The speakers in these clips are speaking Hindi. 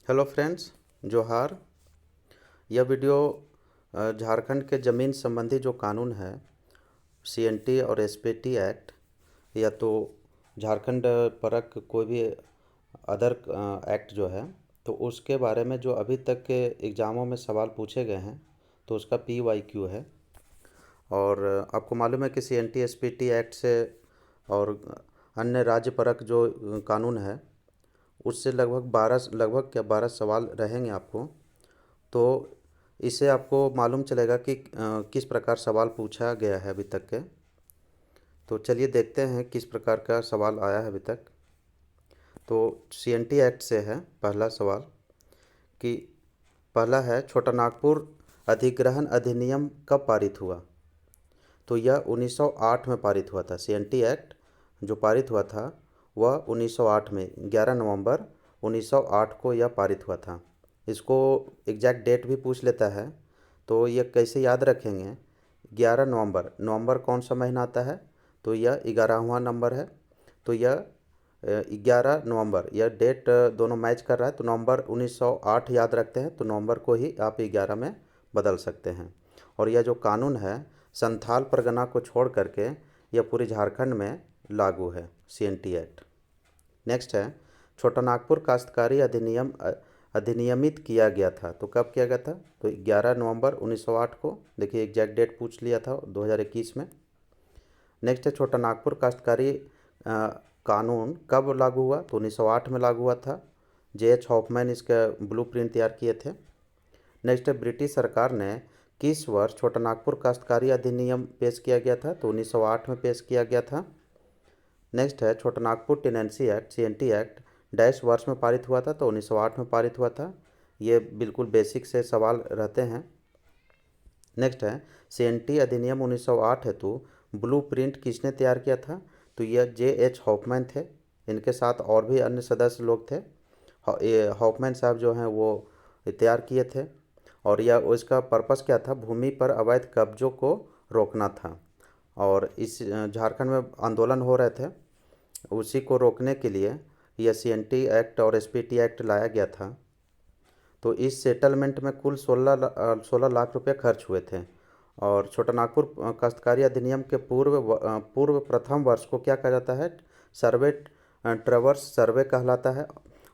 हेलो फ्रेंड्स, जोहार। यह वीडियो झारखंड के ज़मीन संबंधी जो कानून है, सीएनटी और एसपीटी एक्ट, या तो झारखंड परक कोई भी अदर एक्ट जो है, तो उसके बारे में जो अभी तक के एग्ज़ामों में सवाल पूछे गए हैं, तो उसका PYQ है। और आपको मालूम है कि सीएनटी एसपीटी एक्ट से और अन्य राज्य परक जो कानून है, उससे लगभग क्या 12 सवाल रहेंगे आपको। तो इससे आपको मालूम चलेगा कि किस प्रकार सवाल पूछा गया है अभी तक के। तो चलिए देखते हैं किस प्रकार का सवाल आया है अभी तक। तो सीएनटी एक्ट से है पहला सवाल कि पहला है, छोटा नागपुर अधिग्रहण अधिनियम कब पारित हुआ? तो यह 1908 में पारित हुआ था। सीएनटी एक्ट जो पारित हुआ था वह 1908 में 11 नवंबर 1908 को यह पारित हुआ था। इसको एग्जैक्ट डेट भी पूछ लेता है, तो यह कैसे याद रखेंगे? 11 नवंबर, नवंबर कौन सा महीना आता है? तो यह 11वां नंबर है। तो यह 11 नवंबर, यह डेट दोनों मैच कर रहा है, तो नवंबर 1908 याद रखते हैं, तो नवंबर को ही आप 11 में बदल सकते हैं। और यह जो कानून है, संथाल परगना को छोड़ करके यह पूरे झारखंड में लागू है, सीएनटी एक्ट। नेक्स्ट है, छोटा नागपुर काश्तकारी अधिनियम अधिनियमित किया गया था, तो कब किया गया था? तो 11 नवंबर 1908 को। देखिए एग्जैक्ट डेट पूछ लिया था 2021 में। नेक्स्ट है, छोटा नागपुर काश्तकारी कानून कब लागू हुआ? तो 1908 में लागू हुआ था। JH हॉफमैन इसका ब्लूप्रिंट तैयार किए थे। नेक्स्ट है, ब्रिटिश सरकार ने किस वर्ष छोटा नागपुर काश्तकारी अधिनियम पेश किया गया था? तो 1908 में पेश किया गया था। नेक्स्ट है, छोटा Nagpur tenancy act CNT act dash वर्ष में पारित हुआ था? तो 1908 में पारित हुआ था। ये बिल्कुल बेसिक से सवाल रहते हैं। नेक्स्ट है, सीएनटी अधिनियम 1908 हेतु ब्लू प्रिंट किसने तैयार किया था? तो यह JH हॉफमैन थे। इनके साथ और भी अन्य सदस्य लोग थे। हॉफमैन साहब जो हैं वो तैयार किए थे। और यह इसका पर्पस क्या था? भूमि पर अवैध कब्जों को रोकना था। और इस झारखंड में आंदोलन हो रहे थे, उसी को रोकने के लिए यह सीएनटी एक्ट और एसपीटी एक्ट लाया गया था। तो इस सेटलमेंट में कुल 16 लाख रुपए खर्च हुए थे। और छोटा नागपुर काश्तकारी अधिनियम के पूर्व प्रथम वर्ष को क्या कहा जाता है? सर्वे ट्रेवर्स सर्वे कहलाता है।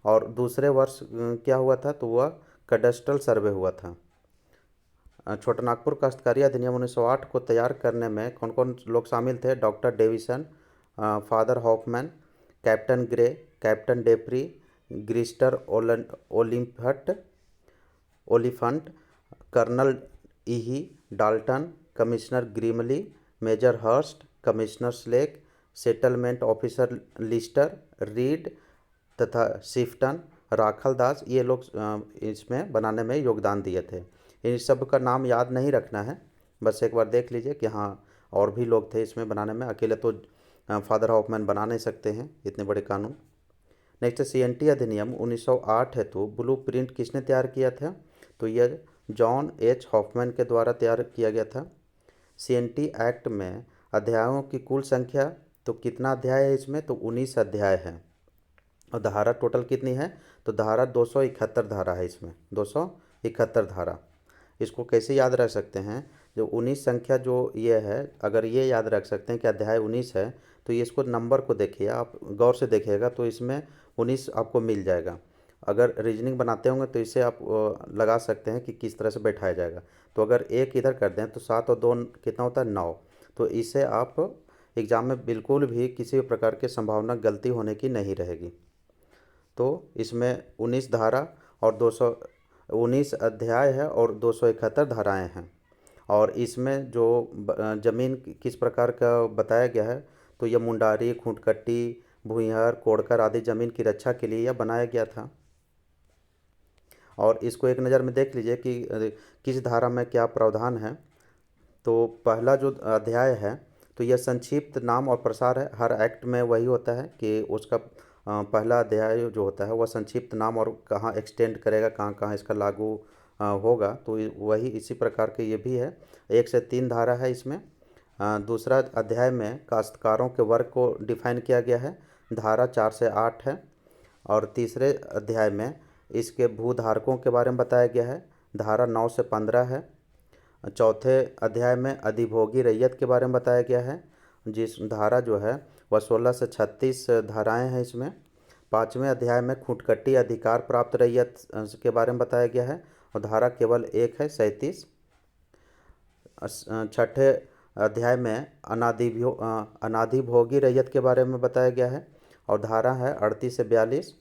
और दूसरे वर्ष क्या हुआ था? तो वह कडेस्ट्रल सर्वे हुआ था। छोटा नागपुर काश्तकारी अधिनियम 1908 को तैयार करने में कौन कौन लोग शामिल थे? Doctor Davison, father Hoffman, captain Grey, captain Deprey, Grister Oliphant, colonel इही Dalton, commissioner Grimley, major Hurst, commissioner Slack, settlement officer Lister, Reid तथा शिफ्टन, राखल दास, ये लोग इसमें बनाने में योगदान दिए थे। इन सब का नाम याद नहीं रखना है, बस एक बार देख लीजिए कि हाँ और भी लोग थे इसमें बनाने में, अकेले तो फादर हॉफमैन बना नहीं सकते हैं इतने बड़े कानून। नेक्स्ट सीएनटी अधिनियम 1908 हेतु ब्लू प्रिंट किसने तैयार किया था? तो यह जॉन H हॉफमैन के द्वारा तैयार किया गया था। सीएनटी एक्ट में अध्यायों की कुल संख्या, तो कितना अध्याय है इसमें? तो 19 अध्याय है। और धारा टोटल कितनी है? तो धारा 271 धारा है इसमें, 271 धारा। इसको कैसे याद रख सकते हैं? जो 19 संख्या जो ये है, अगर ये याद रख सकते हैं कि अध्याय 19 है, तो ये इसको नंबर को देखिए, आप गौर से देखिएगा तो इसमें 19 आपको मिल जाएगा। अगर रीजनिंग बनाते होंगे तो इसे आप लगा सकते हैं कि किस तरह से बैठाया जाएगा। तो अगर एक इधर कर दें तो 7 और 2 कितना होता है? 9। तो इसे आप एग्ज़ाम में बिल्कुल भी किसी भी प्रकार की संभावना गलती होने की नहीं रहेगी। तो इसमें 19 धारा और 19 अध्याय है और 271 धाराएं हैं। और इसमें जो ज़मीन किस प्रकार का बताया गया है, तो यह मुंडारी, खूंटकट्टी, भूंइहर, कोड़कर आदि ज़मीन की रक्षा के लिए यह बनाया गया था। और इसको एक नज़र में देख लीजिए कि किस धारा में क्या प्रावधान है। तो पहला जो अध्याय है, तो यह संक्षिप्त नाम और प्रसार है। हर एक्ट में वही होता है कि उसका पहला अध्याय जो होता है वह संक्षिप्त नाम और कहाँ एक्सटेंड करेगा, कहाँ कहाँ इसका लागू होगा, तो वही इसी प्रकार के ये भी है। 1 से 3 धारा है इसमें। दूसरा अध्याय में काश्तकारों के वर्ग को डिफाइन किया गया है, धारा 4 से 8 है। और तीसरे अध्याय में इसके भूधारकों के बारे में बताया गया है, धारा 9 से 15 है। चौथे अध्याय में अधिभोगी रैयत के बारे में बताया गया है, जिस धारा जो है वह 16 से 36 धाराएं हैं इसमें। पाँचवें अध्याय में खुटकटी अधिकार प्राप्त रैयत के बारे में बताया गया है और धारा केवल एक है, 37। छठे अध्याय में अनाधिभोगी रैयत के बारे में बताया गया है और धारा है 38 से 42।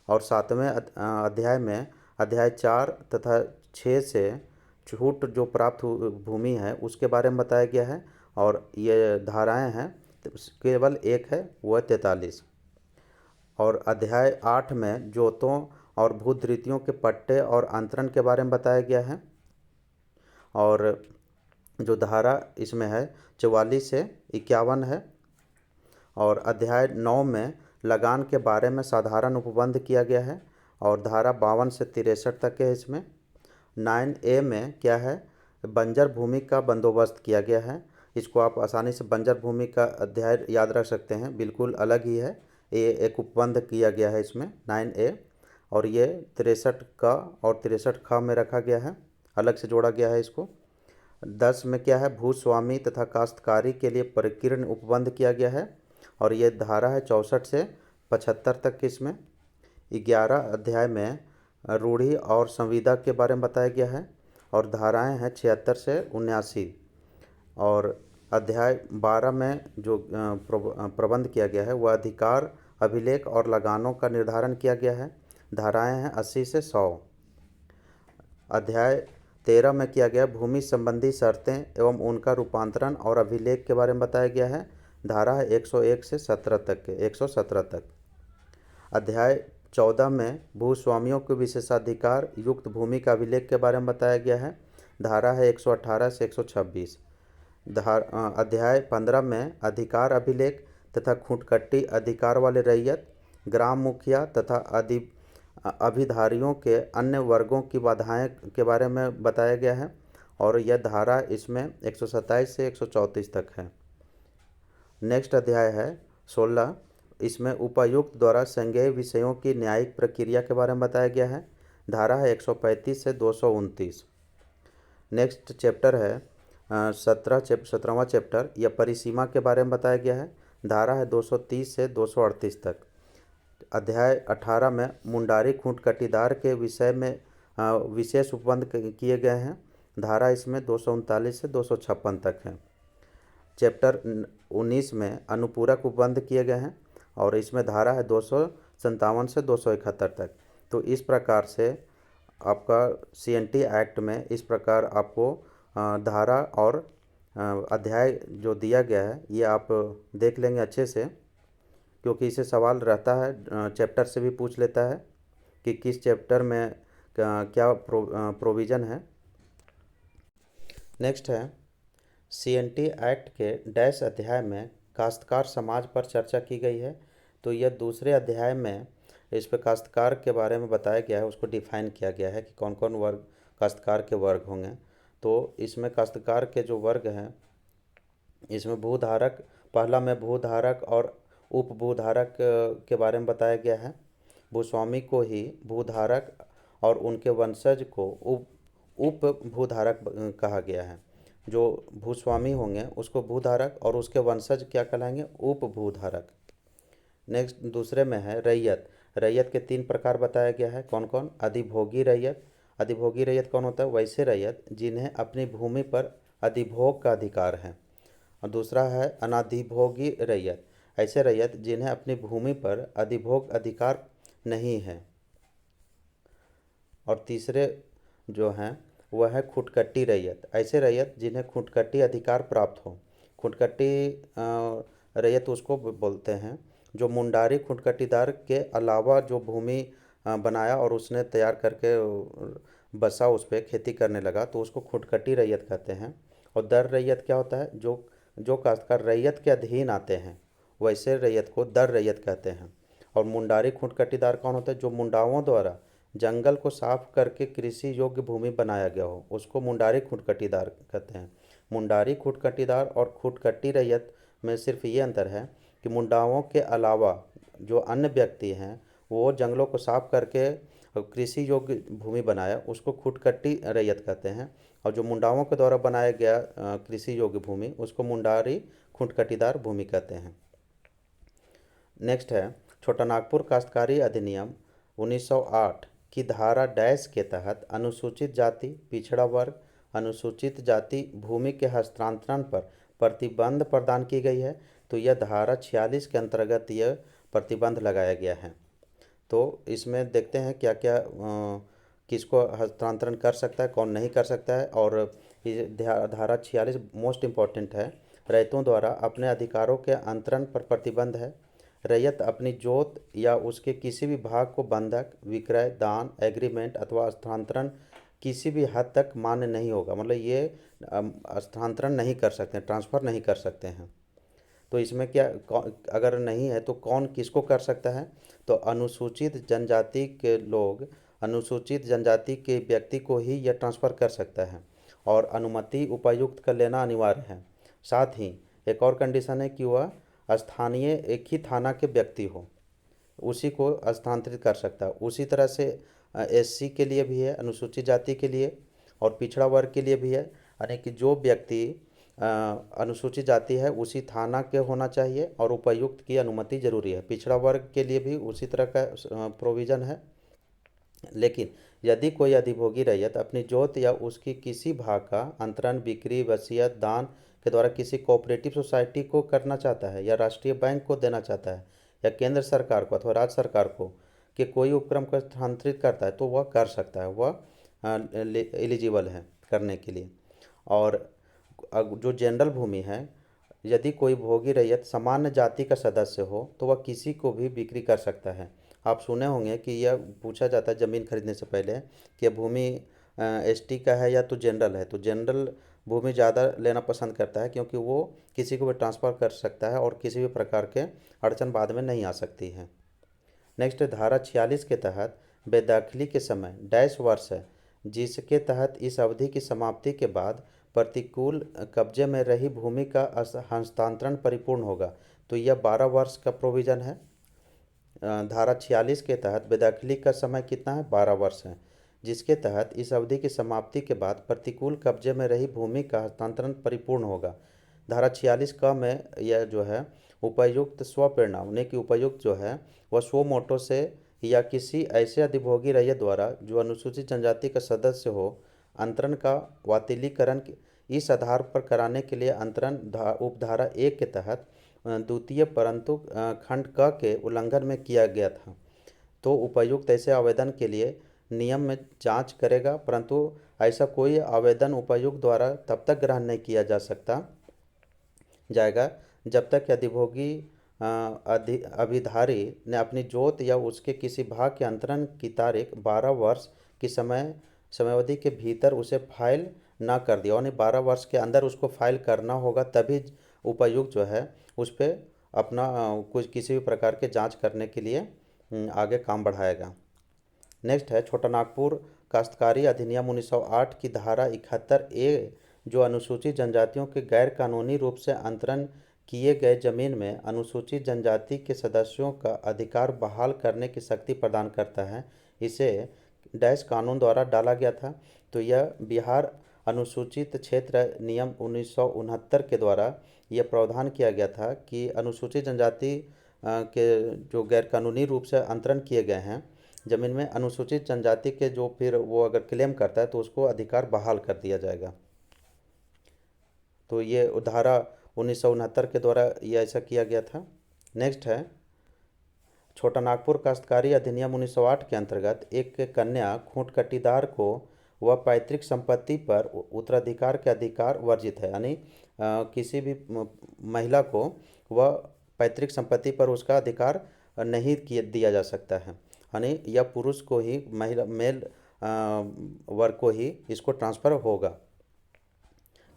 और सातवें अध्याय में अध्याय 4 तथा 6 से छूट जो प्राप्त भूमि है उसके बारे में बताया गया है और ये धाराएं हैं केवल एक है, वो है 43। और अध्याय 8 में जोतों और भूधृतियों के पट्टे और अंतरण के बारे में बताया गया है और जो धारा इसमें है 44 से 51 है। और अध्याय 9 में लगान के बारे में साधारण उपबंध किया गया है और धारा 52 से 63 तक है इसमें। 9A में क्या है, बंजर भूमि का बंदोबस्त किया गया है। इसको आप आसानी से बंजर भूमि का अध्याय याद रख सकते हैं, बिल्कुल अलग ही है। ये एक उपबंध किया गया है इसमें 9A और ये 63 का और 63 ख में रखा गया है, अलग से जोड़ा गया है इसको। 10 में क्या है, भूस्वामी तथा काश्तकारी के लिए परिकीर्ण उपबंध किया गया है और ये धारा है 64 से 75 तक इसमें। 11 अध्याय में रूढ़ी और संविदा के बारे में बताया गया है और धाराएं हैं 76 से 79। और अध्याय 12 में जो प्रबंध किया गया है वह अधिकार, अभिलेख और लगानों का निर्धारण किया गया है, धाराएं हैं 80 से 100। अध्याय 13 में किया गया भूमि संबंधी शर्तें एवं उनका रूपांतरण और अभिलेख के बारे में बताया गया है, धारा है 101 से 17 तक के 117 तक। अध्याय 14 में भूस्वामियों के विशेषाधिकार युक्त भूमि का अभिलेख के बारे में बताया गया है, धारा है 118 से 126। अध्याय 15 में अधिकार अभिलेख तथा खुटकटी अधिकार वाले रैयत, ग्राम मुखिया तथा अभिधारियों के अन्य वर्गों की बाधाएं के बारे में बताया गया है और यह धारा इसमें 127 से 134 तक है। नेक्स्ट अध्याय है 16, इसमें उपायुक्त द्वारा संज्ञेय विषयों की न्यायिक प्रक्रिया के बारे में बताया गया है, धारा है 135 से 229। नेक्स्ट चैप्टर है 17वां चैप्टर, यह परिसीमा के बारे में बताया गया है, धारा है 230 से 238 तक। अध्याय 18 में मुंडारी खुटकटीदार के विषय में विशेष उपबंध किए गए हैं, धारा इसमें 239 से 256 तक है। चैप्टर 19 में अनुपूरक उपबंध किए गए हैं और इसमें धारा है 257 से 271 तक। तो इस प्रकार से आपका CNT एक्ट में इस प्रकार आपको धारा और अध्याय जो दिया गया है ये आप देख लेंगे अच्छे से, क्योंकि इसे सवाल रहता है, चैप्टर से भी पूछ लेता है कि किस चैप्टर में क्या प्रोविज़न है। नेक्स्ट है CNT एक्ट के डैश अध्याय में काश्तकार समाज पर चर्चा की गई है। तो यह दूसरे अध्याय में इस पर काश्तकार के बारे में बताया गया है, उसको डिफाइन किया गया है कि कौन कौन वर्ग काश्तकार के वर्ग होंगे। तो इसमें काश्तकार के जो वर्ग हैं इसमें भूधारक, पहला में भूधारक और उपभूधारक के बारे में बताया गया है। भूस्वामी को ही भूधारक और उनके वंशज को उपभूधारक कहा गया है। जो भूस्वामी होंगे उसको भूधारक और उसके वंशज क्या कहलाएंगे, उपभूधारक। नेक्स्ट दूसरे में है रैयत। रैयत के 3 प्रकार बताया गया है, कौन कौन, अधिभोगी रैयत। अधिभोगी रैयत कौन होता है, वैसे रैयत जिन्हें अपनी भूमि पर अधिभोग का अधिकार है। और दूसरा है अनाधिभोगी रैयत, ऐसे रैयत जिन्हें अपनी भूमि पर अधिभोग अधिकार नहीं है। और तीसरे जो हैं वह है खुटकटी रैयत, ऐसे रैयत जिन्हें खुटकटी अधिकार प्राप्त हो। खुटकटी रैयत उसको बोलते हैं जो मुंडारी खुटकटीदार के अलावा जो भूमि बनाया और उसने तैयार करके बसा, उस पर खेती करने लगा, तो उसको खुटकटी रैयत कहते हैं। और दर रैयत क्या होता है, जो काश्तकार रैयत के अधीन आते हैं वैसे रैयत को दर रैयत कहते हैं। और मुंडारी खुटकटीदार कौन होता है, जो मुंडाओं द्वारा जंगल को साफ करके कृषि योग्य भूमि बनाया गया हो, उसको मुंडारी खुटकटीदार कहते हैं। मुंडारी खुटकटीदार और खुटकटी रैयत में सिर्फ ये अंतर है कि मुंडाओं के अलावा जो अन्य व्यक्ति हैं वो जंगलों को साफ करके कृषि योग्य भूमि बनाया उसको खुटकट्टी रैयत कहते हैं, और जो मुंडाओं के द्वारा बनाया गया कृषि योग्य भूमि उसको मुंडारी खुटकटीदार भूमि कहते हैं। नेक्स्ट है छोटा नागपुर काश्तकारी अधिनियम 1908 की धारा डैश के तहत अनुसूचित जाति, पिछड़ा वर्ग, अनुसूचित जाति भूमि के हस्तांतरण पर प्रतिबंध प्रदान की गई है। तो यह धारा 46 के अंतर्गत यह प्रतिबंध लगाया गया है। तो इसमें देखते हैं क्या क्या किसको हस्तांतरण कर सकता है, कौन नहीं कर सकता है। और ये धारा 46 मोस्ट इम्पॉर्टेंट है। रैयतों द्वारा अपने अधिकारों के अंतरण पर प्रतिबंध है। रैयत अपनी जोत या उसके किसी भी भाग को बंधक, विक्रय, दान, एग्रीमेंट अथवा स्थानांतरण किसी भी हद तक मान्य नहीं होगा। मतलब ये स्थानांतरण नहीं कर सकते, ट्रांसफ़र नहीं कर सकते हैं। तो इसमें क्या अगर नहीं है तो कौन किसको कर सकता है? तो अनुसूचित जनजाति के लोग, अनुसूचित जनजाति के व्यक्ति को ही यह ट्रांसफ़र कर सकता है, और अनुमति उपायुक्त का लेना अनिवार्य है। साथ ही एक और कंडीशन है कि वह स्थानीय एक ही थाना के व्यक्ति हो, उसी को स्थानांतरित कर सकता है। उसी तरह से एससी के लिए भी है, अनुसूचित जाति के लिए, और पिछड़ा वर्ग के लिए भी है। यानी कि जो व्यक्ति अनुसूचित जाति है उसी थाना के होना चाहिए और उपायुक्त की अनुमति जरूरी है। पिछड़ा वर्ग के लिए भी उसी तरह का प्रोविज़न है। लेकिन यदि कोई अधिभोगी रैयत अपनी जोत या उसकी किसी भाग का अंतरण, बिक्री, वसीयत, दान के द्वारा किसी कोऑपरेटिव सोसाइटी को करना चाहता है, या राष्ट्रीय बैंक को देना चाहता है, या केंद्र सरकार को अथवा राज्य सरकार को कि कोई उपक्रम को स्थानांतरित करता है, तो वह कर सकता है, वह एलिजिबल है करने के लिए। और जो जनरल भूमि है, यदि कोई भोगी रैयत सामान्य जाति का सदस्य हो तो वह किसी को भी बिक्री कर सकता है। आप सुने होंगे कि यह पूछा जाता है ज़मीन खरीदने से पहले कि भूमि एसटी का है या तो जनरल है। तो जनरल भूमि ज़्यादा लेना पसंद करता है क्योंकि वो किसी को भी ट्रांसफ़र कर सकता है और किसी भी प्रकार के अड़चन बाद में नहीं आ सकती है। नेक्स्ट धारा 46 के तहत बेदखली के समय डैश वर्ष है, जिसके तहत इस अवधि की समाप्ति के बाद प्रतिकूल कब्जे में रही भूमि का हस्तांतरण परिपूर्ण होगा। तो यह 12 वर्ष का प्रोविज़न है। धारा 46 के तहत बेदखली का समय कितना है? 12 वर्ष है, जिसके तहत इस अवधि की समाप्ति के बाद प्रतिकूल कब्जे में रही भूमि का हस्तांतरण परिपूर्ण होगा। धारा 46 का में यह जो है उपायुक्त स्वप्रेरणा, उन्हें की उपायुक्त जो है वह स्व मोटो से या किसी ऐसे अधिभोगी रैयत द्वारा जो अनुसूचित जनजाति का सदस्य हो अंतरण का वातिलीकरण इस आधार पर कराने के लिए अंतरण उपधारा 1 के तहत द्वितीय परंतु खंड क के उल्लंघन में किया गया था। तो उपायुक्त ऐसे आवेदन के लिए नियम में जांच करेगा, परंतु ऐसा कोई आवेदन उपायुक्त द्वारा तब तक ग्रहण नहीं किया जा सकता जाएगा जब तक अधिभोगी अभिधारी ने अपनी जोत या उसके किसी भाग के अंतरण की तारीख 12 वर्ष की समयावधि के भीतर उसे फाइल ना कर दिया। यानी 12 वर्ष के अंदर उसको फाइल करना होगा, तभी उपायुक्त जो है उस पर अपना कुछ किसी भी प्रकार के जांच करने के लिए आगे काम बढ़ाएगा। नेक्स्ट है छोटा नागपुर काश्तकारी अधिनियम 1908 की धारा 71A जो अनुसूचित जनजातियों के गैर कानूनी रूप से अंतरण किए गए जमीन में अनुसूचित जनजाति के सदस्यों का अधिकार बहाल करने की शक्ति प्रदान करता है। इसे डैश कानून द्वारा डाला गया था। तो यह बिहार अनुसूचित क्षेत्र नियम 1969 के द्वारा यह प्रावधान किया गया था कि अनुसूचित जनजाति के जो गैर कानूनी रूप से अंतरण किए गए हैं ज़मीन में, अनुसूचित जनजाति के जो फिर वो अगर क्लेम करता है तो उसको अधिकार बहाल कर दिया जाएगा। तो ये धारा 1969 के द्वारा ये ऐसा किया गया था। नेक्स्ट है छोटा नागपुर काश्तकारी अधिनियम 1908 के अंतर्गत एक कन्या खूंटकटीदार को वह पैतृक संपत्ति पर उत्तराधिकार के अधिकार वर्जित है। यानी किसी भी महिला को वह पैतृक संपत्ति पर उसका अधिकार नहीं दिया जा सकता है। यानी यह पुरुष को ही, महिला मेल वर्ग को ही इसको ट्रांसफ़र होगा।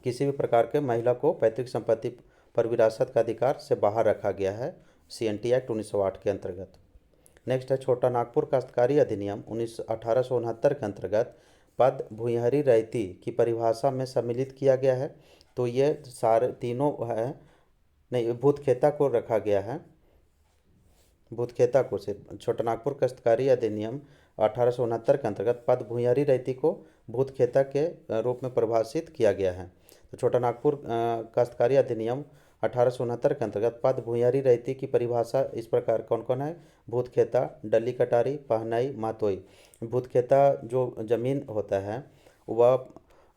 किसी भी प्रकार के महिला को पैतृक संपत्ति पर विरासत का अधिकार से बाहर रखा गया है CNT एक्ट 1908 के अंतर्गत। नेक्स्ट है छोटा नागपुर काश्तकारी अधिनियम 1869 के अंतर्गत पद भूयहरी रैयती की परिभाषा में सम्मिलित किया गया है। तो ये सारे तीनों है नहीं, भूतखेता को रखा गया है, भूतखेता को से छोटा नागपुर काश्तकारी अधिनियम 1869 के अंतर्गत पद भूमिहारी रैयती को भूतखेता के रूप में परिभाषित किया गया है। तो छोटा नागपुर काश्तकारी अधिनियम 1869 के अंतर्गत पद भूमिहारी रैयती की परिभाषा इस प्रकार कौन कौन है? भूतखेता, डली कटारी, पहनाई, मातोई। भूतखेता जो जमीन होता है वह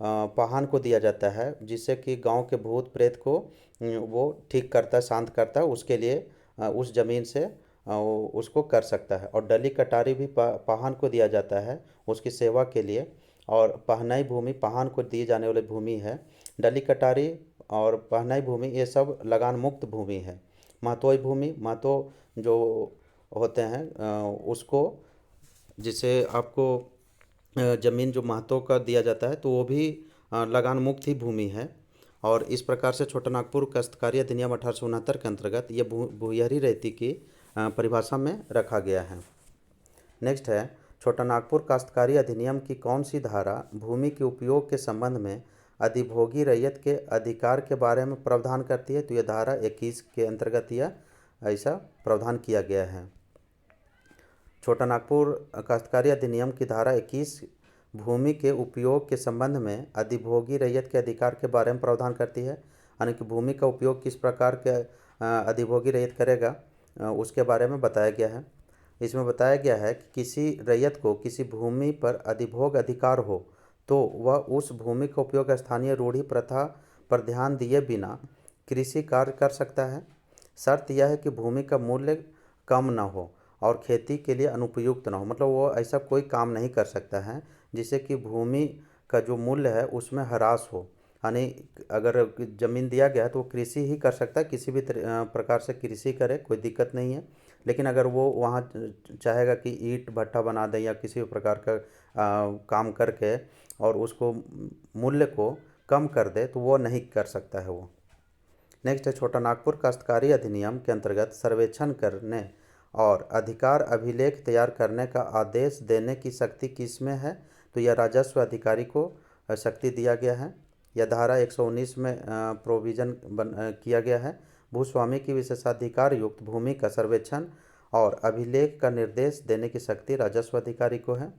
पाहन को दिया जाता है, जिससे कि गांव के भूत प्रेत को वो ठीक करता है, शांत करता है, उसके लिए उस जमीन से उसको कर सकता है। और डली कटारी भी पाहन को दिया जाता है उसकी सेवा के लिए। और पहनाई भूमि पाहन को दी जाने वाली भूमि है। डली कटारी और पहनाई भूमि ये सब लगान मुक्त भूमि है। महतोई भूमि, महतो जो होते हैं उसको, जिसे आपको ज़मीन जो महतों का दिया जाता है तो वो भी लगान मुक्त ही भूमि है। और इस प्रकार से छोटा नागपुर काश्तकारी अधिनियम 1869 के अंतर्गत ये भूमिहारी रैयती की परिभाषा में रखा गया है। नेक्स्ट है, छोटा नागपुर काश्तकारी अधिनियम की कौन सी धारा भूमि के उपयोग के संबंध में अधिभोगी रैयत के अधिकार के बारे में प्रावधान करती है? तो यह धारा 21 के अंतर्गत यह ऐसा प्रावधान किया गया है। छोटा नागपुर काश्तकारी अधिनियम की धारा 21 भूमि के उपयोग के संबंध में अधिभोगी रैयत के अधिकार के बारे में प्रावधान करती है। यानी कि भूमि का उपयोग किस प्रकार के अधिभोगी रैयत करेगा उसके बारे में बताया गया है। इसमें बताया गया है कि किसी रैयत को किसी भूमि पर अधिभोग अधिकार हो तो वह उस भूमि का उपयोग स्थानीय रूढ़ी प्रथा पर ध्यान दिए बिना कृषि कार्य कर सकता है। शर्त यह है कि भूमि का मूल्य कम न हो और खेती के लिए अनुपयुक्त न हो। मतलब वो ऐसा कोई काम नहीं कर सकता है जिससे कि भूमि का जो मूल्य है उसमें ह्रास हो। यानी अगर ज़मीन दिया गया है तो वो कृषि ही कर सकता है, किसी भी प्रकार से कृषि करे, कोई दिक्कत नहीं है। लेकिन अगर वो वहाँ चाहेगा कि ईंट भट्ठा बना दे या किसी भी प्रकार का काम करके और उसको मूल्य को कम कर दे तो वो नहीं कर सकता है वो। नेक्स्ट है, छोटा नागपुर काश्तकारी अधिनियम के अंतर्गत सर्वेक्षण करने और अधिकार अभिलेख तैयार करने का आदेश देने की शक्ति किसमें है? तो यह राजस्व अधिकारी को शक्ति दिया गया है। यह धारा 119 में प्रोविज़न किया गया है। भूस्वामी की विशेषाधिकार युक्त भूमि का सर्वेक्षण और अभिलेख का निर्देश देने की शक्ति राजस्व अधिकारी को है।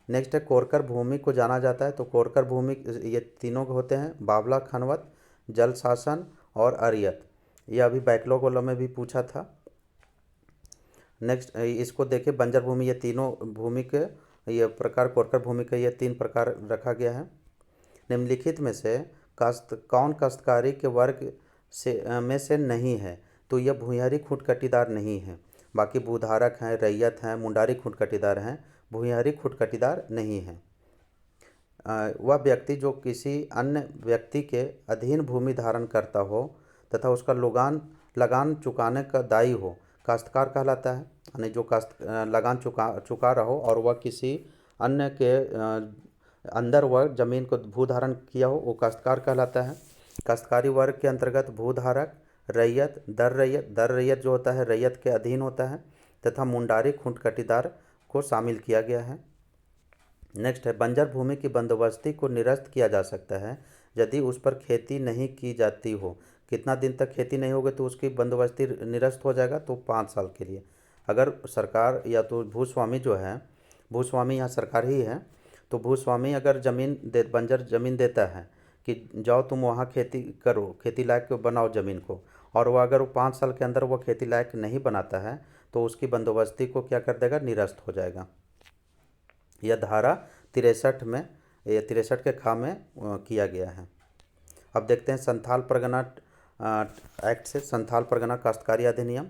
नेक्स्ट है, कोरकर भूमि को जाना जाता है। तो कोरकर भूमि ये तीनों होते हैं, बावला, खनवत, जल शासन और अरियत। यह अभी बैकलॉग वालों में भी पूछा था। नेक्स्ट इसको देखिए, बंजर भूमि, ये तीनों भूमि के ये प्रकार, कोरकर भूमि का ये 3 प्रकार रखा गया है। निम्नलिखित में से कौन काश्तकारी के वर्ग से में से नहीं है? तो यह भूमिहारी खूंट कटीदार नहीं है। बाकी भूधारक हैं, रैयत हैं, मुंडारी खूंट कटीदार हैं, भूमिहारी खूंट कटीदार नहीं है। वह व्यक्ति जो किसी अन्य व्यक्ति के अधीन भूमि धारण करता हो तथा उसका लगान चुकाने का दायी हो, काश्तकार कहलाता है। यानी जो लगान चुका रहा हो और वह किसी अन्य के अंदर वह जमीन को भू धारण किया हो, वो काश्तकार कहलाता है। काश्तकारी वर्ग के अंतर्गत भूधारक, रैयत, दर रैयत जो होता है रैयत के अधीन होता है, तथा मुंडारी खूंट कटीदार को शामिल किया गया है। नेक्स्ट है, बंजर भूमि की बंदोबस्ती को निरस्त किया जा सकता है यदि उस पर खेती नहीं की जाती हो। कितना दिन तक खेती नहीं होगी तो उसकी बंदोबस्ती निरस्त हो जाएगा? तो 5 साल के लिए। अगर सरकार या तो भूस्वामी जो है, भूस्वामी यहाँ सरकार ही है, तो भूस्वामी अगर बंजर ज़मीन देता है कि जाओ तुम वहाँ खेती करो, खेती लायक बनाओ ज़मीन को, और वह अगर 5 साल के अंदर वो खेती लायक नहीं बनाता है तो उसकी बंदोबस्ती को क्या कर देगा? निरस्त हो जाएगा। यह धारा 63 में, यह 63 के खा में किया गया है। अब देखते हैं संथाल परगना एक्ट से, संथाल परगना काश्तकारी अधिनियम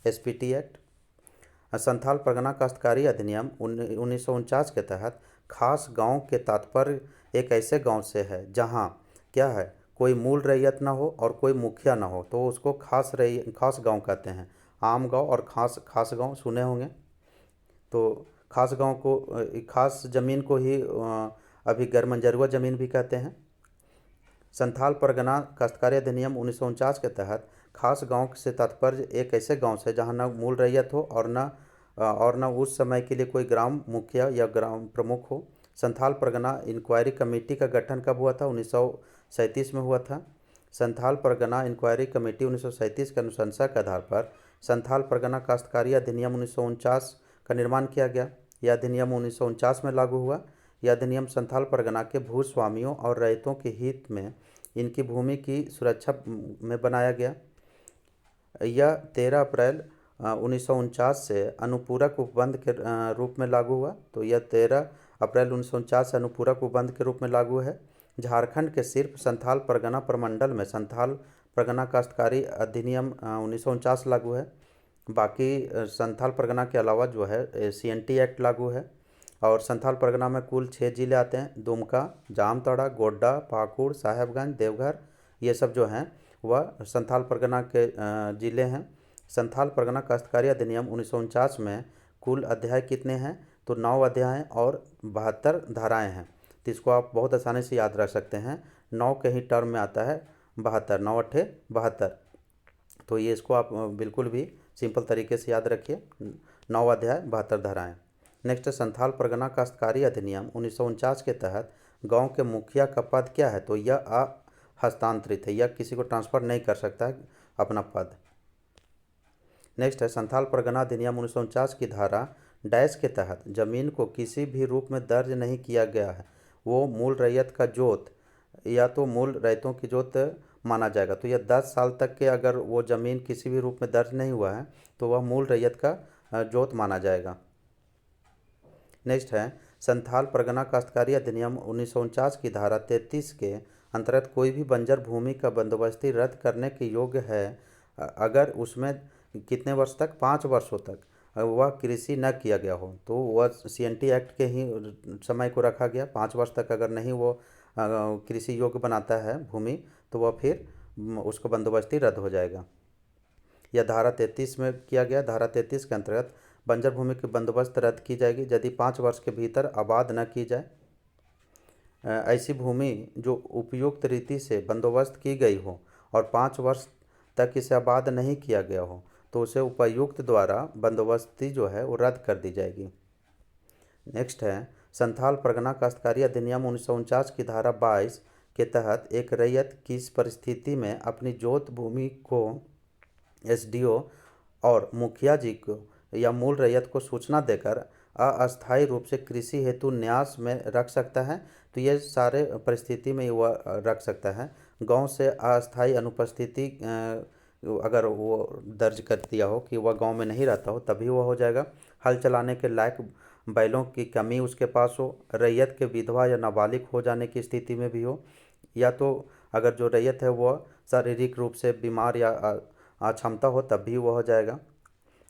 SPT एक्ट। संथाल परगना काश्तकारी अधिनियम 1949 के तहत खास गांव के तात्पर्य एक ऐसे गांव से है जहां क्या है, कोई मूल रैयत ना हो और कोई मुखिया ना हो, तो उसको खास गांव कहते हैं। आम गांव और खास गांव सुने होंगे। तो खास गांव को, खास ज़मीन को ही अभी गैरमंजरूआ ज़मीन भी कहते हैं। संथाल परगना काश्तकारी अधिनियम 1949 के तहत खास गांव से तात्पर्य एक ऐसे गांव से जहां न मूल रैयत हो और न उस समय के लिए कोई ग्राम मुखिया या ग्राम प्रमुख हो। संथाल परगना इंक्वायरी कमेटी का गठन कब हुआ था? 1937 में हुआ था। संथाल परगना इंक्वायरी कमेटी 1937 के अनुशंसा के आधार पर संथाल परगना काश्तकारी अधिनियम 1949 का निर्माण किया गया। यह अधिनियम 1949 में लागू हुआ। यह अधिनियम संथाल परगना के भूस्वामियों और रैयतों के हित में इनकी भूमि की सुरक्षा में बनाया गया। यह 13 अप्रैल 1949 से अनुपूरक उपबंध के रूप में लागू हुआ। तो यह 13 अप्रैल 1949 से अनुपूरक उपबंध के रूप में लागू है। झारखंड के सिर्फ संथाल परगना प्रमंडल में संथाल परगना काश्तकारी अधिनियम 1949 लागू है। बाकी संथाल परगना के अलावा जो है CNT एक्ट लागू है। और संथाल परगना में कुल 6 जिले आते हैं: दुमका, जामताड़ा, गोड्डा, पाकुड़, साहेबगंज, देवघर। ये सब जो हैं वह संथाल परगना के ज़िले हैं। संथाल परगना काश्तकारी अधिनियम 1949 में कुल अध्याय कितने हैं? तो 9 अध्याय हैं और 72 धाराएं हैं। तो इसको आप बहुत आसानी से याद रख सकते हैं। 9 के ही टर्म में आता है 72, 9 अट्ठे 72। तो ये इसको आप बिल्कुल भी सिंपल तरीके से याद रखिए। 9 अध्याय 72 धाराएँ। नेक्स्ट, संथाल परगना काश्तकारी अधिनियम 1949 के तहत गांव के मुखिया का पद क्या है? तो यह हस्तांतरित है, यह किसी को ट्रांसफ़र नहीं कर सकता है अपना पद। नेक्स्ट है, संथाल परगना अधिनियम 1949 की धारा डैश के तहत जमीन को किसी भी रूप में दर्ज नहीं किया गया है, वो मूल रैयत का जोत या तो मूल रैयतों की जोत माना जाएगा। तो यह 10 साल तक के अगर वो ज़मीन किसी भी रूप में दर्ज नहीं हुआ है तो वह मूल रैयत का जोत माना जाएगा। नेक्स्ट है, संथाल परगना काश्तकारी अधिनियम 1949 की धारा 33 के अंतर्गत कोई भी बंजर भूमि का बंदोबस्ती रद्द करने के योग्य है अगर उसमें कितने वर्ष तक? 5 वर्षों तक वह कृषि न किया गया हो। तो वह CNT एक्ट के ही समय को रखा गया। 5 वर्ष तक अगर नहीं वो कृषि योग्य बनाता है भूमि तो वह फिर उसको बंदोबस्ती रद्द हो जाएगा। यह धारा 33 में किया गया। धारा 33 के अंतर्गत बंजर भूमि की बंदोबस्त रद्द की जाएगी यदि 5 वर्ष के भीतर आबाद न की जाए। ऐसी भूमि जो उपयुक्त रीति से बंदोबस्त की गई हो और 5 वर्ष तक इसे आबाद नहीं किया गया हो तो उसे उपायुक्त द्वारा बंदोबस्ती जो है वो रद्द कर दी जाएगी। नेक्स्ट है, संथाल परगना काश्तकारी अधिनियम 1949 की धारा 22 के तहत एक रैयत किस परिस्थिति में अपनी जोत भूमि को SDO और मुखिया जी को या मूल रैयत को सूचना देकर अस्थायी रूप से कृषि हेतु न्यास में रख सकता है? तो ये सारे परिस्थिति में वह रख सकता है। गांव से अस्थायी अनुपस्थिति अगर वो दर्ज कर दिया हो कि वह गांव में नहीं रहता हो तभी वह हो जाएगा। हल चलाने के लायक बैलों की कमी उसके पास हो, रैयत के विधवा या नाबालिग हो जाने की स्थिति में भी हो, या तो अगर जो रैयत है वह शारीरिक रूप से बीमार या अक्षमता हो तब भी वह हो जाएगा।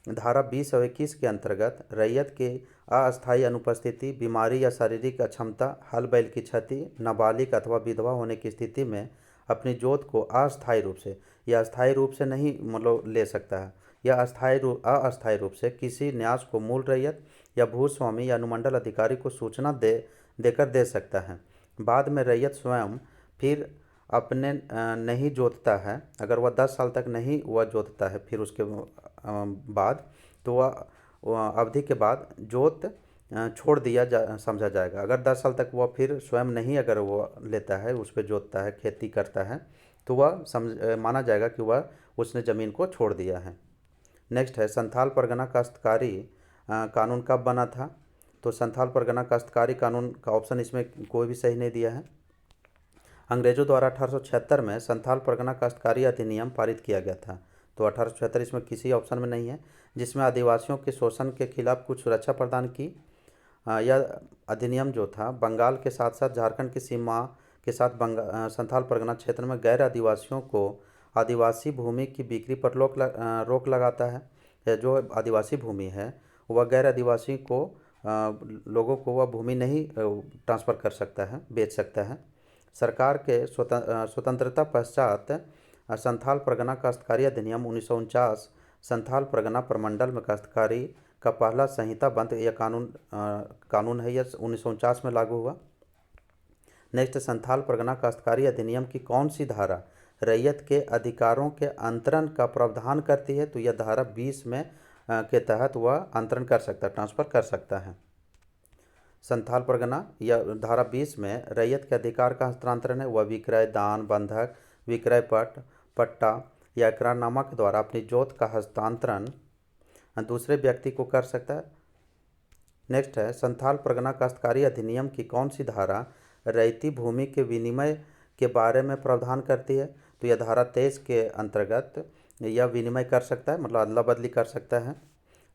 धारा 20 और 21 के अंतर्गत रैयत के अस्थायी अनुपस्थिति, बीमारी या शारीरिक अक्षमता, हल बैल की क्षति, नाबालिग अथवा विधवा होने की स्थिति में अपनी जोत को अस्थायी रूप से या अस्थायी रूप से नहीं मतलब ले सकता है या अस्थायी रूप से किसी न्यास को मूल रैयत या भूस्वामी या अनुमंडल अधिकारी को सूचना देकर दे सकता है। बाद में रैयत स्वयं फिर अपने नहीं जोतता है, अगर वह 10 साल तक नहीं वह जोतता है फिर उसके बाद तो वह अवधि के बाद जोत छोड़ दिया समझा जाएगा। अगर 10 साल तक वह फिर स्वयं नहीं अगर वो लेता है, उस पर जोतता है, खेती करता है तो वह माना जाएगा कि वह उसने ज़मीन को छोड़ दिया है। नेक्स्ट है, संथाल परगना काश्तकारी कानून कब बना था? तो संथाल परगना काश्तकारी कानून का ऑप्शन इसमें कोई भी सही नहीं दिया है। अंग्रेजों द्वारा 1876 में संथाल परगना काश्तकारी अधिनियम पारित किया गया था। तो 1876 इसमें किसी ऑप्शन में नहीं है, जिसमें आदिवासियों के शोषण के खिलाफ कुछ सुरक्षा प्रदान की। यह अधिनियम जो था बंगाल के साथ साथ झारखंड की सीमा के साथ संथाल परगना क्षेत्र में गैर आदिवासियों को आदिवासी भूमि की बिक्री पर रोक लगाता है। जो आदिवासी भूमि है वह गैर आदिवासी को लोगों को वह भूमि नहीं ट्रांसफ़र कर सकता है, बेच सकता है। सरकार के स्वतंत्रता पश्चात संथाल परगना काश्तकारी अधिनियम 1949 संथाल परगना प्रमंडल में काश्तकारी का पहला संहिताबद्ध यह कानून है। यह 1949 में लागू हुआ। नेक्स्ट, संथाल परगना काश्तकारी अधिनियम की कौन सी धारा रैयत के अधिकारों के अंतरण का प्रावधान करती है? तो यह धारा 20 में के तहत वह अंतरण कर सकता है, ट्रांसफ़र कर सकता है। संथाल परगना या धारा 20 में रैयत के अधिकार का हस्तांतरण है वह विक्रय, दान, बंधक, विक्रय पट्टा या इकरारनामा के द्वारा अपनी जोत का हस्तांतरण दूसरे व्यक्ति को कर सकता है। नेक्स्ट है संथाल परगना काश्तकारी अधिनियम की कौन सी धारा रैयती भूमि के विनिमय के बारे में प्रावधान करती है? तो यह धारा 23 के अंतर्गत यह विनिमय कर सकता है, मतलब अदला बदली कर सकता है।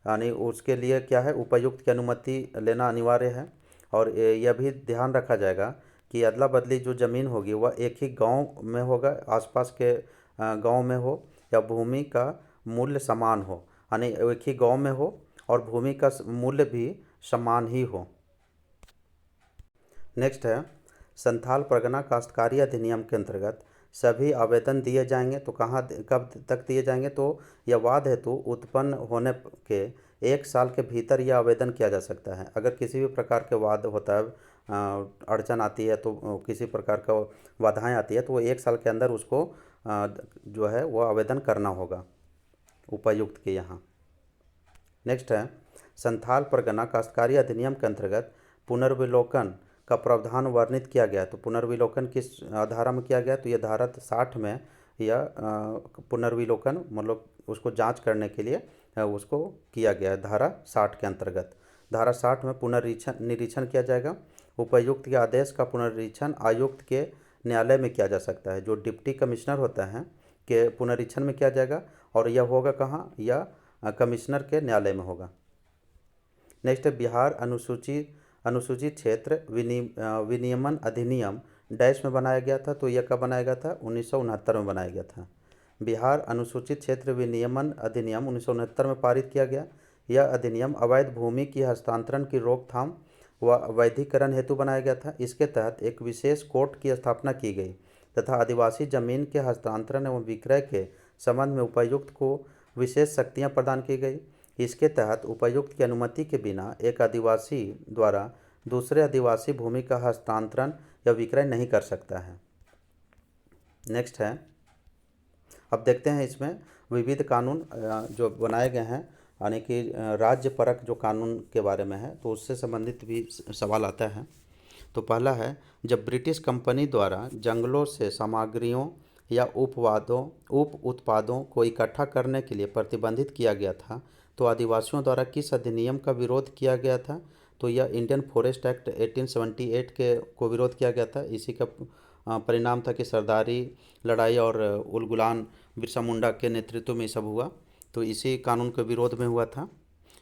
यानी उसके लिए क्या है, उपायुक्त की अनुमति लेना अनिवार्य है। और यह भी ध्यान रखा जाएगा कि अदला बदली जो ज़मीन होगी वह एक ही गांव में होगा, आसपास के गांव में हो, या भूमि का मूल्य समान हो, यानी एक ही गांव में हो और भूमि का मूल्य भी समान ही हो। नेक्स्ट है संथाल परगना काश्तकारी अधिनियम के अंतर्गत सभी आवेदन दिए जाएंगे। तो कहाँ कब तक दिए जाएंगे? तो यह वाद हेतु उत्पन्न होने के 1 साल के भीतर यह आवेदन किया जा सकता है। अगर किसी भी प्रकार के वाद होता है, अड़चन आती है, तो किसी प्रकार का बाधाएं आती है, तो वो 1 साल के अंदर उसको जो है वो आवेदन करना होगा उपायुक्त के यहाँ। नेक्स्ट है संथाल परगना काश्तकारी अधिनियम के अंतर्गत पुनर्विलोकन का प्रावधान वर्णित किया गया। तो पुनर्विलोकन किस धारा में किया गया? तो यह धारा 60 में यह पुनर्विलोकन मतलब उसको जांच करने के लिए उसको किया गया है। धारा 60 के अंतर्गत धारा 60 में निरीक्षण किया जाएगा। उपायुक्त के आदेश का पुनरीक्षण आयुक्त के न्यायालय में किया जा सकता है। जो डिप्टी कमिश्नर होता है के पुनरीक्षण में किया जाएगा, और यह होगा कहाँ? यह कमिश्नर के न्यायालय में होगा। नेक्स्ट है बिहार अनुसूचित क्षेत्र विनियमन अधिनियम डैश में बनाया गया था। तो यह कब बनाया गया था? 1969 में बनाया गया था। बिहार अनुसूचित क्षेत्र विनियमन अधिनियम 1969 में पारित किया गया। यह अधिनियम अवैध भूमि की हस्तांतरण की रोकथाम व वैधीकरण हेतु बनाया गया था। इसके तहत एक विशेष कोर्ट की स्थापना की गई तथा आदिवासी जमीन के हस्तांतरण एवं विक्रय के संबंध में उपायुक्त को विशेष शक्तियाँ प्रदान की गई। इसके तहत उपायुक्त की अनुमति के बिना एक आदिवासी द्वारा दूसरे आदिवासी भूमि का हस्तांतरण या विक्रय नहीं कर सकता है। नेक्स्ट है, अब देखते हैं इसमें विविध कानून जो बनाए गए हैं, यानी कि राज्य परक जो कानून के बारे में है, तो उससे संबंधित भी सवाल आता है। तो पहला है, जब ब्रिटिश कंपनी द्वारा जंगलों से सामग्रियों या उप उत्पादों को इकट्ठा करने के लिए प्रतिबंधित किया गया था, तो आदिवासियों द्वारा किस अधिनियम का विरोध किया गया था? तो यह इंडियन फॉरेस्ट एक्ट 1878 को विरोध किया गया था। इसी का परिणाम था कि सरदारी लड़ाई और उलगुलान बिरसा मुंडा के नेतृत्व में सब हुआ, तो इसी कानून के विरोध में हुआ था।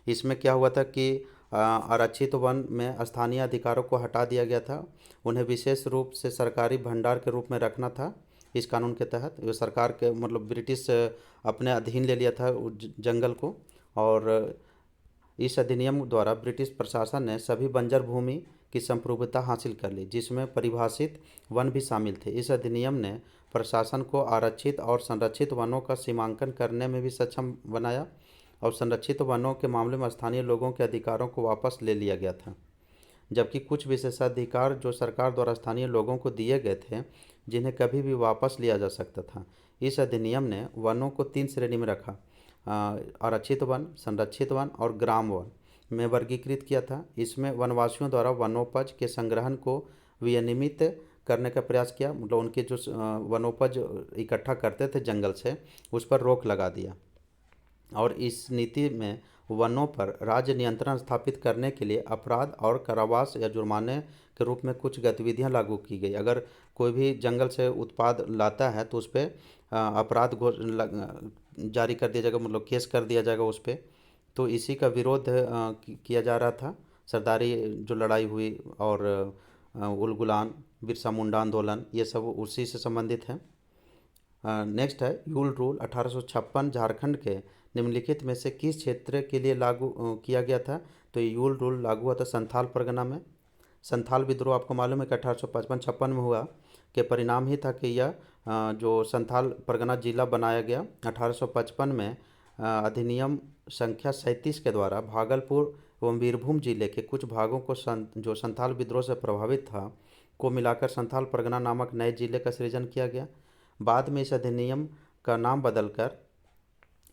इसमें क्या हुआ था कि आरक्षित वन में स्थानीय अधिकारों को हटा दिया गया था। उन्हें विशेष रूप से सरकारी भंडार के रूप में रखना था। इस कानून के तहत वो सरकार के मतलब ब्रिटिश अपने अधीन ले लिया था जंगल को, और इस अधिनियम द्वारा ब्रिटिश प्रशासन ने सभी बंजर भूमि की संप्रभुता हासिल कर ली, जिसमें परिभाषित वन भी शामिल थे। इस अधिनियम ने प्रशासन को आरक्षित और संरक्षित वनों का सीमांकन करने में भी सक्षम बनाया, और संरक्षित वनों के मामले में स्थानीय लोगों के अधिकारों को वापस ले लिया गया था। जबकि कुछ विशेषाधिकार जो सरकार द्वारा स्थानीय लोगों को दिए गए थे, जिन्हें कभी भी वापस लिया जा सकता था। इस अधिनियम ने वनों को 3 श्रेणी में रखा, आरक्षित वन, संरक्षित वन और ग्राम वन में वर्गीकृत किया था। इसमें वनवासियों द्वारा वनोपज के संग्रहण को विनियमित करने का प्रयास किया, मतलब उनके जो वनोपज इकट्ठा करते थे जंगल से, उस पर रोक लगा दिया। और इस नीति में वनों पर राज्य नियंत्रण स्थापित करने के लिए अपराध और कारावास या जुर्माने के रूप में कुछ गतिविधियां लागू की गई। अगर कोई भी जंगल से उत्पाद लाता है तो उस पर अपराध जारी कर दिया जाएगा, मतलब केस कर दिया जाएगा उस पर। तो इसी का विरोध किया जा रहा था। सरदारी जो लड़ाई हुई और उलगुलान बिरसा मुंडा आंदोलन, ये सब उसी से संबंधित है। नेक्स्ट है, यूल रूल 1856 झारखंड के निम्नलिखित में से किस क्षेत्र के लिए लागू किया गया था? तो यूल रूल लागू हुआ था संथाल परगना में। संथाल विद्रोह आपको मालूम है कि 1855-56 में हुआ, के परिणाम ही था कि यह जो संथाल परगना जिला बनाया गया। 1855 में अधिनियम संख्या 37 के द्वारा भागलपुर एवं बीरभूम जिले के कुछ भागों को जो संथाल विद्रोह से प्रभावित था को मिलाकर संथाल परगना नामक नए जिले का सृजन किया गया। बाद में इस अधिनियम का नाम बदलकर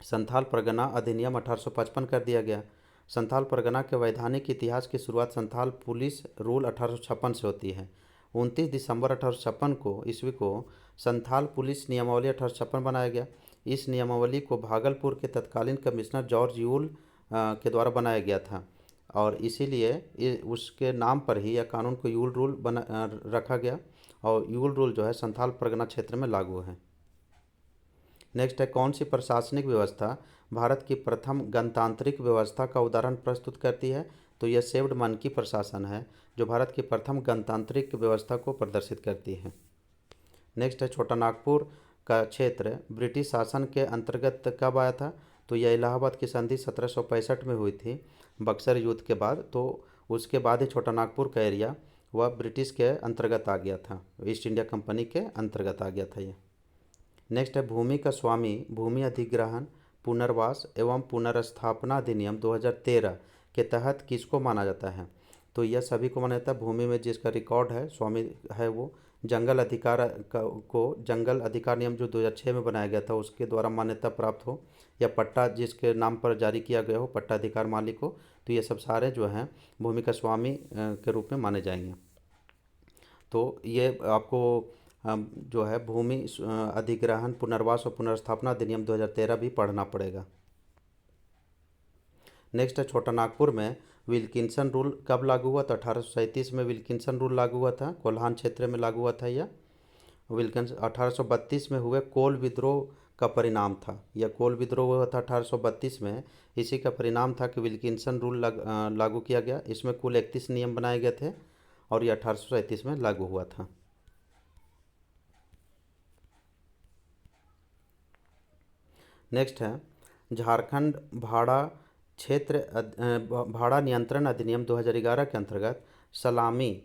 संथाल परगना अधिनियम 1855 कर दिया गया। संथाल परगना के वैधानिक इतिहास की शुरुआत संथाल पुलिस रूल 1856 से होती है। 29 दिसंबर 1856 को ईस्वी को संथाल पुलिस नियमावली 1856 बनाया गया। इस नियमावली को भागलपुर के तत्कालीन कमिश्नर जॉर्ज यूल के द्वारा बनाया गया था। और इसीलिए उसके नाम पर ही यह कानून को यूल रूल रखा गया और यूल रूल जो है संथाल परगना क्षेत्र में लागू है। नेक्स्ट है, कौन सी प्रशासनिक व्यवस्था भारत की प्रथम गणतांत्रिक व्यवस्था का उदाहरण प्रस्तुत करती है? तो यह सेव्ड मनकी प्रशासन है जो भारत की प्रथम गणतांत्रिक व्यवस्था को प्रदर्शित करती है। नेक्स्ट है, छोटा नागपुर का क्षेत्र ब्रिटिश शासन के अंतर्गत कब आया था? तो यह इलाहाबाद की संधि 1765 में हुई थी, बक्सर युद्ध के बाद। तो उसके बाद ही छोटा नागपुर का एरिया वह ब्रिटिश के अंतर्गत आ गया था, ईस्ट इंडिया कंपनी के अंतर्गत आ गया था ये। नेक्स्ट है, भूमि का स्वामी भूमि अधिग्रहण पुनर्वास एवं पुनर्स्थापना अधिनियम 2013 के तहत किसको माना जाता है? तो यह सभी को माना जाता है भूमि में जिसका रिकॉर्ड है, स्वामी है, वो जंगल अधिकार को जंगल अधिकार नियम जो 2006 में बनाया गया था उसके द्वारा मान्यता प्राप्त हो, या पट्टा जिसके नाम पर जारी किया गया हो, पट्टा अधिकार मालिक हो, तो ये सब सारे जो हैं भूमि का स्वामी के रूप में माने जाएंगे। तो ये आपको जो है भूमि अधिग्रहण पुनर्वास और पुनर्स्थापना अधिनियम 2013 भी पढ़ना पड़ेगा। नेक्स्ट है, छोटा नागपुर में विल्किंसन रूल कब लागू हुआ? तो 1837 में विल्किंसन रूल लागू हुआ था, कोल्हान क्षेत्र में लागू हुआ था यह। विल्किंसन 1832 में हुए कोल विद्रोह का परिणाम था, यह कोल विद्रोह हुआ था 1832 में। इसी का परिणाम था कि विल्किंसन रूल लागू किया गया। इसमें कुल 31 नियम बनाए गए थे और यह 1837 में लागू हुआ था। नेक्स्ट है, झारखंड भाड़ा नियंत्रण अधिनियम 2011 के अंतर्गत सलामी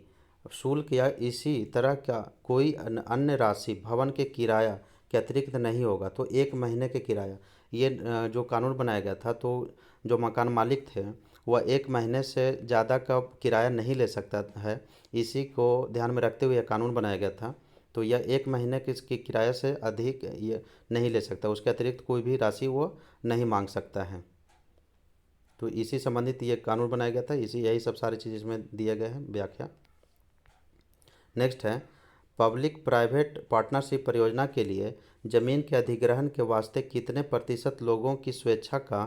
शुल्क या इसी तरह का कोई अन्य राशि भवन के किराया के अतिरिक्त नहीं होगा। तो 1 महीने के किराया, ये जो कानून बनाया गया था, तो जो मकान मालिक थे वह 1 महीने से ज़्यादा का किराया नहीं ले सकता है। इसी को ध्यान में रखते हुए यह कानून बनाया गया था। तो यह 1 महीने के किराए से अधिक ये नहीं ले सकता, उसके अतिरिक्त कोई भी राशि वो नहीं मांग सकता है। तो इसी संबंधित ये कानून बनाया गया था, यही सब सारी चीज़ इसमें दिए गए हैं व्याख्या। नेक्स्ट है, पब्लिक प्राइवेट पार्टनरशिप परियोजना के लिए जमीन के अधिग्रहण के वास्ते कितने प्रतिशत लोगों की स्वेच्छा का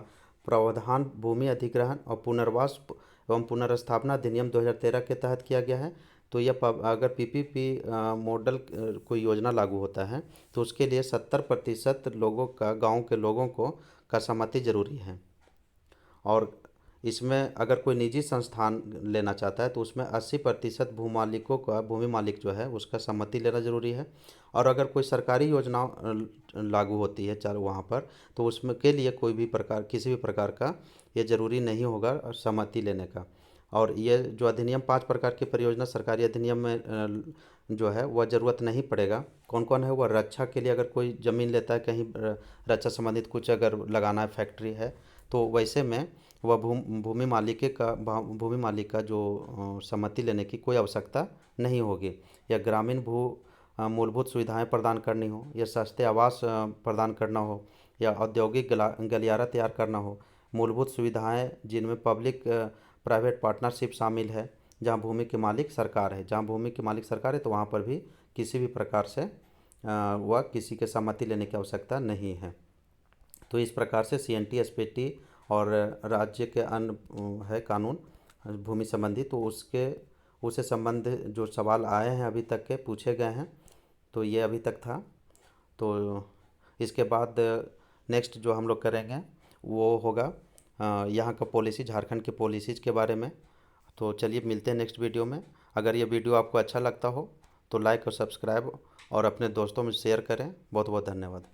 प्रावधान भूमि अधिग्रहण और पुनर्वास एवं पुनर्स्थापना अधिनियम 2013 के तहत किया गया है? तो यह अगर पीपीपी मॉडल कोई योजना लागू होता है तो उसके लिए 70% लोगों का, गांव के लोगों का सहमति जरूरी है। और इसमें अगर कोई निजी संस्थान लेना चाहता है तो उसमें 80% भूमि मालिक जो है उसका सहमति लेना ज़रूरी है। और अगर कोई सरकारी योजना लागू होती है चाहे वहाँ पर, तो उसमें के लिए किसी भी प्रकार का ये ज़रूरी नहीं होगा सहमति लेने का। और ये जो अधिनियम 5 प्रकार की परियोजना सरकारी अधिनियम में जो है वह ज़रूरत नहीं पड़ेगा। कौन कौन है? वह रक्षा के लिए, अगर कोई ज़मीन लेता है कहीं रक्षा संबंधित कुछ अगर लगाना है, फैक्ट्री है, तो वैसे में वह भूमि मालिक का जो सहमति लेने की कोई आवश्यकता नहीं होगी। या ग्रामीण मूलभूत सुविधाएं प्रदान करनी हो, या सस्ते आवास प्रदान करना हो, या औद्योगिक गलियारा तैयार करना हो, मूलभूत सुविधाएं जिनमें पब्लिक प्राइवेट पार्टनरशिप शामिल है, जहां भूमि के मालिक सरकार है, तो वहां पर भी किसी भी प्रकार से वह किसी के सहमति लेने की आवश्यकता नहीं है। तो इस प्रकार से सीएनटी, एसपीटी और राज्य के अन्य है कानून भूमि संबंधी, तो उससे संबंध जो सवाल आए हैं अभी तक के पूछे गए हैं, तो ये अभी तक था। तो इसके बाद नेक्स्ट जो हम लोग करेंगे वो होगा यहाँ का पॉलिसी, झारखंड के पॉलिसीज़ के बारे में। तो चलिए मिलते हैं नेक्स्ट वीडियो में। अगर ये वीडियो आपको अच्छा लगता हो तो लाइक और सब्सक्राइब और अपने दोस्तों में शेयर करें। बहुत बहुत धन्यवाद।